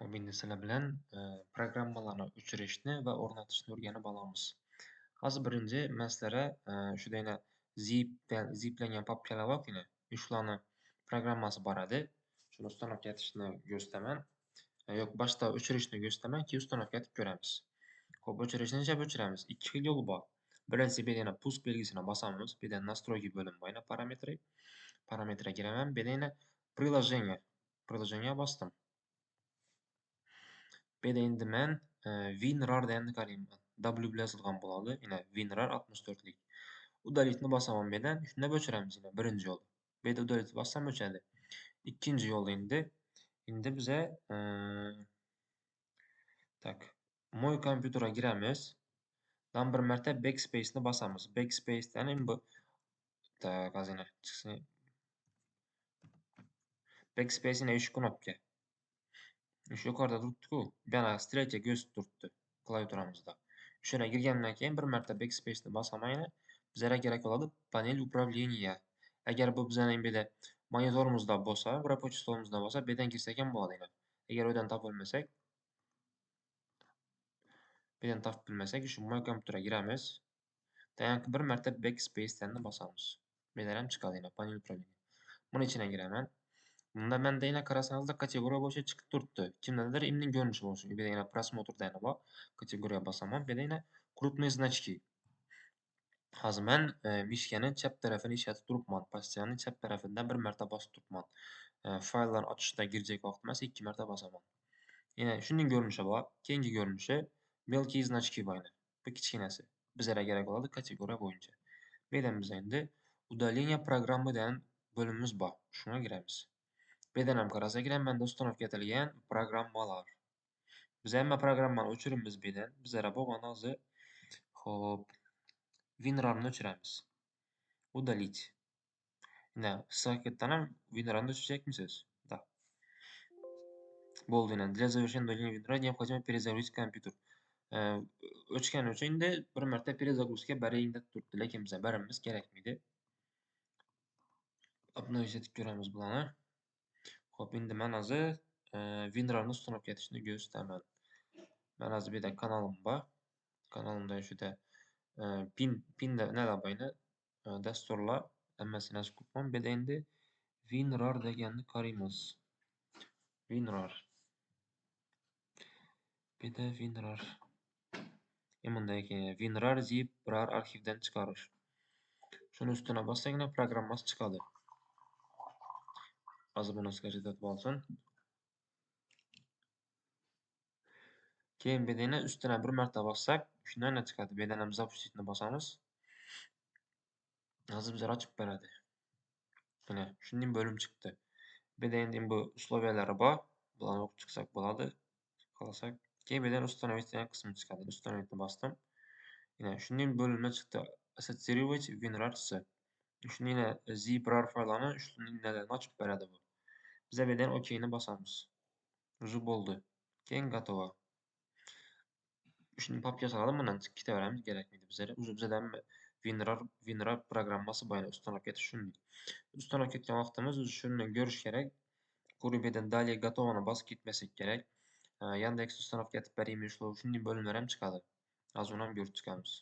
Hop, endi sizlar bilan programmalarni o'chirishni va o'rnatishni o'rganib olamiz. Hozir birinchi men sizlarga shudayna ziplangan papkalar borki, shularni programmasi bor edi. Shuni ustanovka etishni ko'rsataman. Yo'q, boshda o'chirishni ko'rsataman, keyin ustanovka etib ko'ramiz. Xo'p, o'chirishni nechab o'chiramiz? Ikki xil yo'li bor. Birinchisi, bu yerda pust belgisini bosamiz. Bu yerda настройки bo'limi bor, parametri. Parametrga kiraman. Bu yerda приложение. Приложение bosdim. Bu yerda endi men WinRAR deganni qarayman. W bilan yozilgan bo'ladi. Yana WinRAR 64 lik. Udalitni bosaman bu yerdan. Shunda o'chiramiz yana birinchi yo'l. Bu yerda udalitni bossam o'chadi. Ikkinchi yo'l endi biza tak mo'y kompyuterga kiramiz. Dan bir marta backspace ni bosamiz. Backspace dani bu tak hozir chiqsin. Backspace ni shu knopka. Shu yuqorida turibdi-ku. Yana strelka ko'z turibdi klaviaturamizda. Shuna kirgandan keyin bir marta backspace ni bosaman, bizlarga kerak bo'ladi panel управления. Agar bu bizning bu yerda monitorimizda bo'lsa, rабочий stolimizda bo'lsa, bu yerdan kirsak ham bo'ladi. Agar u yerdan topolmasak, bu yerdan topib bilmasak, shu mo'y kompyuterga kiramiz. Tayanch bir marta backspace ni bosamiz. Bu yerdan ham chiqadi panel управления. Buni ichiga giraman. Bunda menda yana qarasangiz kategoriya bo'yicha chiqib turibdi. Kimdadir imning ko'rinishi bo'lsin. Bu yerda yana просмотр degani bor. Kategoriya bosaman. Bu yerda yana крупные значки. Hozir men mishkani chap tarafini ishlatib turibman. Pastchani chap tarafidan bir marta bosib turibman. Fayllarni ochishda girecek vaqt emas, 2 marta bosaman. Yana shunday ko'rinishi bor. Keyingi ko'rinishi mелкие значки bor. Bu kichkinasi. Bizlarga kerak bo'ladi kategoriya bo'yicha. Bu yerdan biz endi удаление программы degan bo'limimiz bor. Shunga kiramiz. Bu yerdan ham qarasak ham menda ustanovka etilgan programmalar. Biz hamma programmani o'chiramiz bu yerdan. Bizlar bo'lgan hozir xo'p WinRARni o'chiramiz. Удалить. Mana saketdan ham WinRARni o'chiracakmisiz? Da. Bo'ldi. Для завершения удаления WinRAR необходимо перезагрузить компьютер. O'chgani uchun endi bir marta перезагрузка baring deb turibdi, lekin bizga barimiz kerakmaydi. Obnovish etib ko'ramiz bularni. Xo'p, endi men hozir WinRARni ustanovka etishni ko'rsataman. Men hozir bu yerda kanalim bor. Kanalimda shuda pinda nima bo'yni dasturlar hammasini yozib qo'yibman. Bu yerda endi WinRAR deganni qaraymiz. WinRAR. Bu yerda WinRAR. Bunday ekan, WinRAR zip RAR arxivdan chiqarish. Shuni ustiga bossagina programmasi chiqadi. Hozir buni skачать etib olsin. Keyin bu yerda ustiga bir marta bossak, shundan chiqadi. Bu yerdan ham запустить ni bosamiz. Hozir bizlar ochib beradi. Mana shunday bo'lim chiqdi. Bu yerda endi bu условиялari bor. Bularni o'qib chiqsak bo'ladi. Xohlasak. Keyin bu yerdan установить degan qismi chiqadi. Установить ni bosdim. Mana shunday bo'limlar chiqdi. Ассоциировать WinRAR с. Shuni zip RAR faylini shunday ochib beradi bu. Biz bu yerdan OK ni bosamiz. Уже bo'ldi. Keyin готово. Shuni papkasalarni bundan chiqib ketaveramiz, kerakmaydi bizlarga. Bizdan WinRAR programmasi bor, ustanovka etish shunday. Ustanovka etgan vaqtimiz shuni ko'rish kerak. Ko'rib yerdan dalya готовoni bosib ketmasak kerak. Yandex ustanovka etib beraymi, shunday bo'limlar ham chiqadi. Hozir uni ham ko'rib chiqamiz.